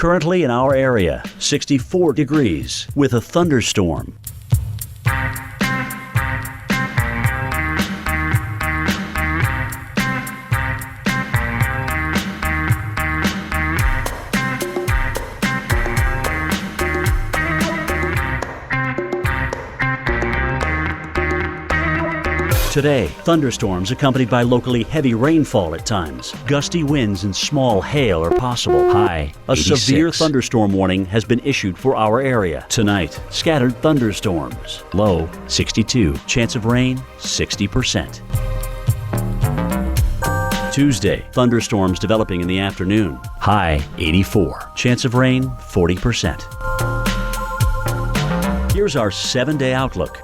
Currently in our area, 64 degrees with a thunderstorm. Today, thunderstorms accompanied by locally heavy rainfall at times. Gusty winds and small hail are possible. High, a 86. severe thunderstorm warning has been issued for our area. Tonight, scattered thunderstorms. Low, 62. Chance of rain, 60%. Tuesday, thunderstorms developing in the afternoon. High, 84. Chance of rain, 40%. Here's our 7-day outlook.